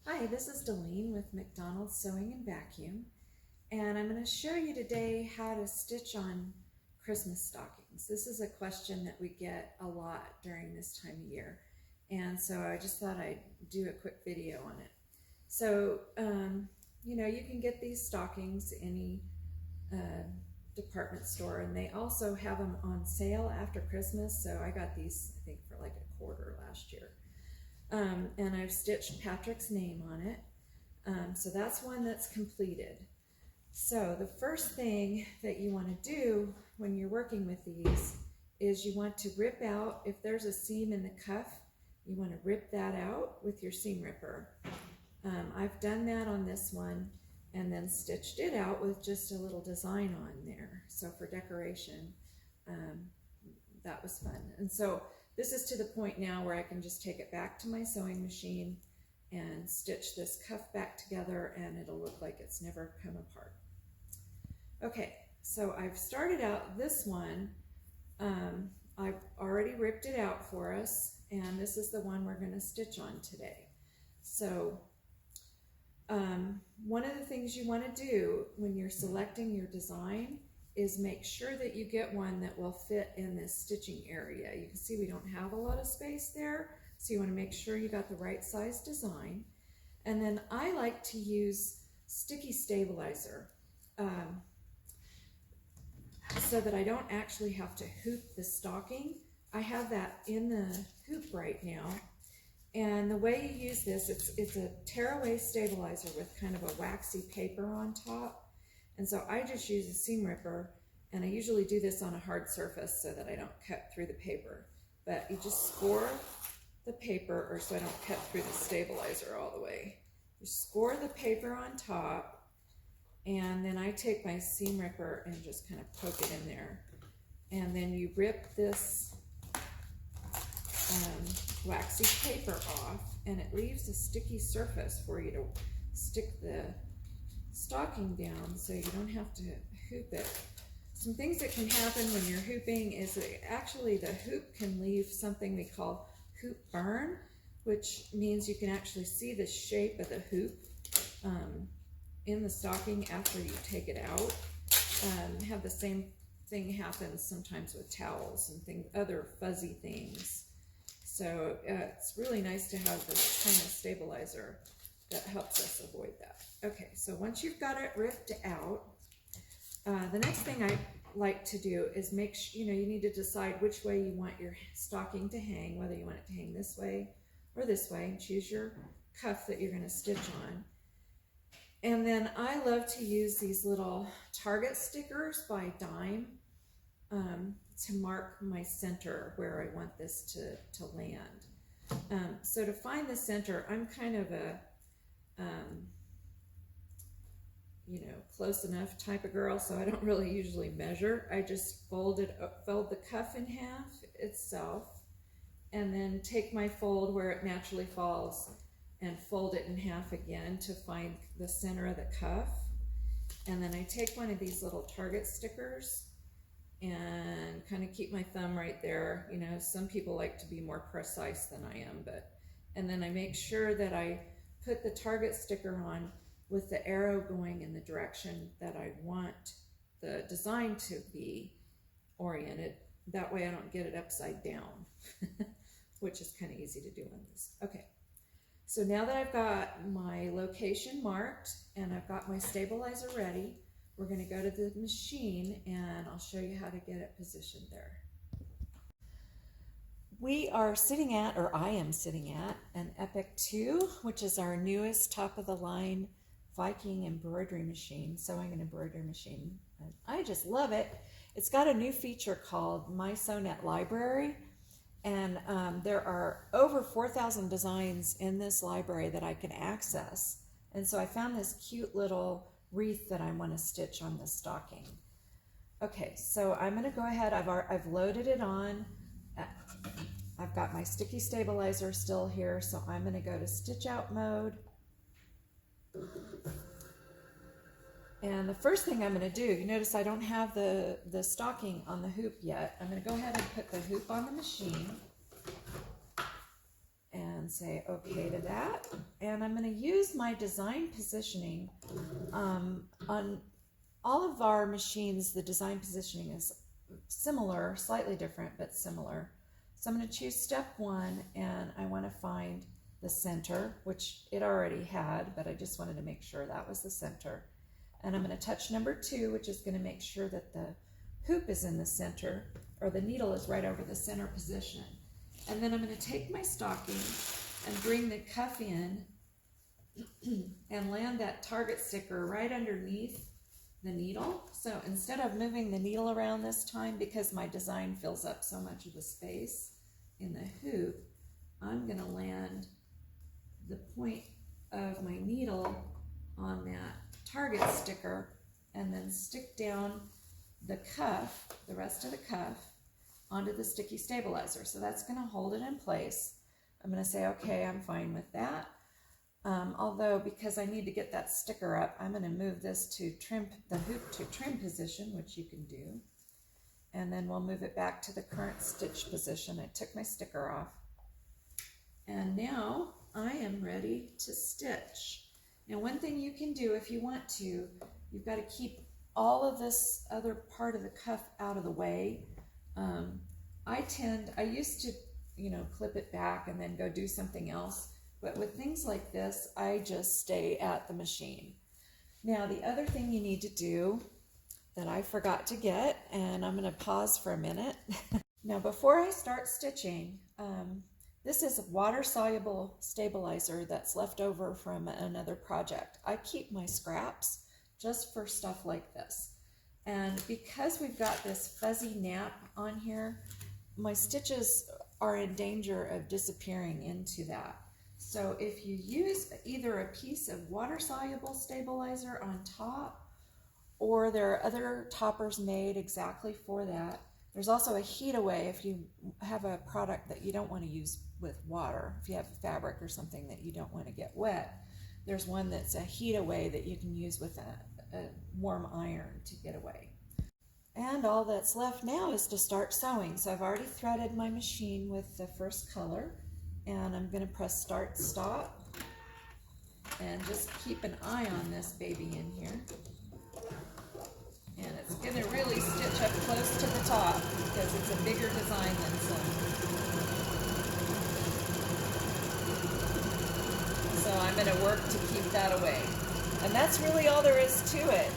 Hi, this is Dalene with McDonald Sewing and Vacuum, and I'm going to show you today how to stitch on Christmas stockings. This is a question that we get a lot during this time of year, and so I just thought I'd do a quick video on it. So, you can get these stockings any department store, and they also have them on sale after Christmas, so I got these, I think, for like $1/4 last year. And I've stitched Patrick's name on it. So that's one that's completed. So the first thing that you want to do when you're working with these is you want to rip out, if there's a seam in the cuff, you want to rip that out with your seam ripper. I've done that on this one and then stitched it out with just a little design on there. So for decoration, that was fun. And so this is to the point now where I can just take it back to my sewing machine and stitch this cuff back together, and it'll look like it's never come apart. Okay, so I've started out this one. I've already ripped it out for us, and this is the one we're going to stitch on today. So one of the things you want to do when you're selecting your design is make sure that you get one that will fit in this stitching area. You can see we don't have a lot of space there, so you want to make sure you got the right size design. And then I like to use sticky stabilizer so that I don't actually have to hoop the stocking. I have that in the hoop right now. And the way you use this, it's a tearaway stabilizer with kind of a waxy paper on top. And so I just use a seam ripper, and I usually do this on a hard surface so that I don't cut through the paper. But you just score the paper, or so I don't cut through the stabilizer all the way. You score the paper on top, and then I take my seam ripper and just kind of poke it in there. And then you rip this waxy paper off, and it leaves a sticky surface for you to stick the stocking down so you don't have to hoop it. Some things that can happen when you're hooping is that actually the hoop can leave something we call hoop burn, which means you can actually see the shape of the hoop in the stocking after you take it out. Have the same thing happen sometimes with towels and things, other fuzzy things. So it's really nice to have this kind of stabilizer that helps us avoid that. Okay, so once you've got it ripped out, the next thing I like to do is make sure, you need to decide which way you want your stocking to hang, whether you want it to hang this way or this way, and choose your cuff that you're going to stitch on. And then I love to use these little target stickers by Dime to mark my center where I want this to land. So to find the center, I'm kind of a close enough type of girl, so I don't really usually measure. I just fold the cuff in half itself, and then take my fold where it naturally falls and fold it in half again to find the center of the cuff. And then I take one of these little target stickers and kind of keep my thumb right there. Some people like to be more precise than I am, and then I make sure that I put the target sticker on with the arrow going in the direction that I want the design to be oriented. That way I don't get it upside down, which is kind of easy to do on these. Okay, so now that I've got my location marked and I've got my stabilizer ready, we're going to go to the machine and I'll show you how to get it positioned there. We are sitting at, or I am sitting at, an Epic 2, which is our newest top-of-the-line Viking embroidery machine, sewing and embroidery machine. I just love it. It's got a new feature called My Sewnet Library, and there are over 4,000 designs in this library that I can access. And so I found this cute little wreath that I want to stitch on this stocking. Okay, so I'm going to go ahead. I've loaded it on. I've got my sticky stabilizer still here, so I'm going to go to stitch out mode. And the first thing I'm going to do, you notice I don't have the stocking on the hoop yet. I'm going to go ahead and put the hoop on the machine and say okay to that. And I'm going to use my design positioning. On all of our machines, the design positioning is similar, slightly different, but similar. So I'm going to choose step 1, and I want to find the center, which it already had, but I just wanted to make sure that was the center. And I'm going to touch number 2, which is going to make sure that the hoop is in the center, or the needle is right over the center position. And then I'm going to take my stocking and bring the cuff in and land that target sticker right underneath the needle. So instead of moving the needle around this time, because my design fills up so much of the space in the hoop, I'm going to land the point of my needle on that target sticker and then stick down the cuff, the rest of the cuff, onto the sticky stabilizer. So that's going to hold it in place. I'm going to say, okay, I'm fine with that. Although, because I need to get that sticker up, I'm going to move this to trim, the hoop to trim position, which you can do. And then we'll move it back to the current stitch position. I took my sticker off. And now I am ready to stitch. Now, one thing you can do if you want to, you've got to keep all of this other part of the cuff out of the way. I used to, clip it back and then go do something else. But with things like this, I just stay at the machine. Now, the other thing you need to do that I forgot to get, and I'm going to pause for a minute. Now, before I start stitching, this is a water-soluble stabilizer that's left over from another project. I keep my scraps just for stuff like this. And because we've got this fuzzy nap on here, my stitches are in danger of disappearing into that. So if you use either a piece of water-soluble stabilizer on top, or there are other toppers made exactly for that. There's also a heat away if you have a product that you don't want to use with water. If you have fabric or something that you don't want to get wet, there's one that's a heat away that you can use with a warm iron to get away. And all that's left now is to start sewing. So I've already threaded my machine with the first color, and I'm going to press start, stop, and just keep an eye on this baby in here. And it's going to really stitch up close to the top because it's a bigger design than some. So I'm going to work to keep that away. And that's really all there is to it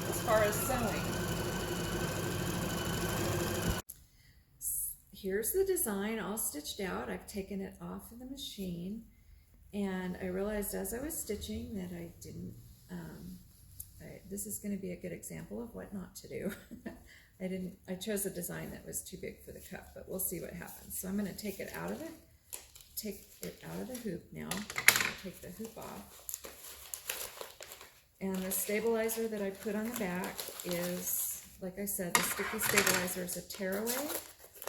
as far as sewing. Here's the design all stitched out. I've taken it off of the machine, and I realized as I was stitching that I didn't, this is going to be a good example of what not to do. I chose a design that was too big for the cup, but we'll see what happens. So I'm going to take it out of the hoop now. I'll take the hoop off. And the stabilizer that I put on the back is, like I said, the sticky stabilizer is a tear away.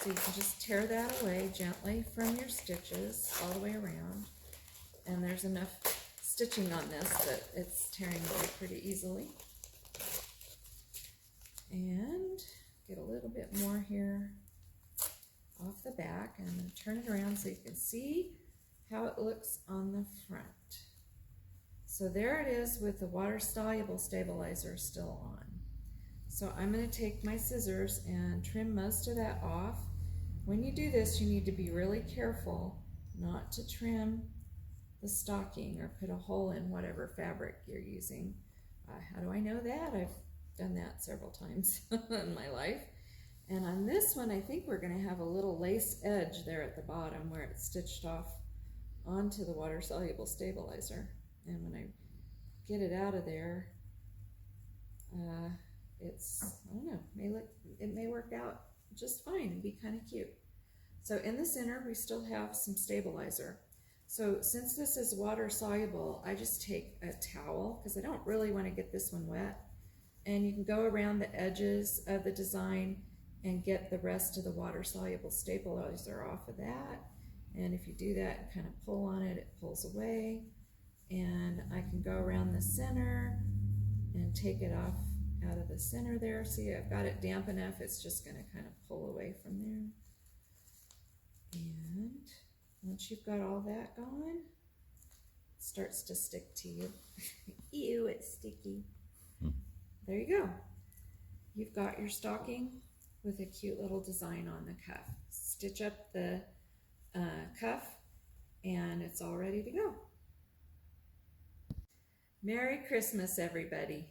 So you can just tear that away gently from your stitches all the way around. And there's enough stitching on this that it's tearing away pretty easily. And get a little bit more here off the back, and I'm going to turn it around so you can see how it looks on the front. So there it is with the water-soluble stabilizer still on. So I'm going to take my scissors and trim most of that off. When you do this, you need to be really careful not to trim the stocking or put a hole in whatever fabric you're using. How do I know that? I've done that several times in my life. And on this one, I think we're going to have a little lace edge there at the bottom where it's stitched off onto the water-soluble stabilizer. And when I get it out of there, I don't know, it may work out just fine and be kind of cute. So in the center, we still have some stabilizer. So since this is water soluble, I just take a towel because I don't really want to get this one wet. And you can go around the edges of the design and get the rest of the water soluble stabilizer off of that. And if you do that and kind of pull on it, it pulls away. And I can go around the center and take it off out of the center there. See, I've got it damp enough, it's just going to kind of pull away from there. And Once you've got all that going, it starts to stick to you. Ew, it's sticky. There you go. You've got your stocking with a cute little design on the cuff. Stitch up the cuff and it's all ready to go. Merry Christmas, everybody.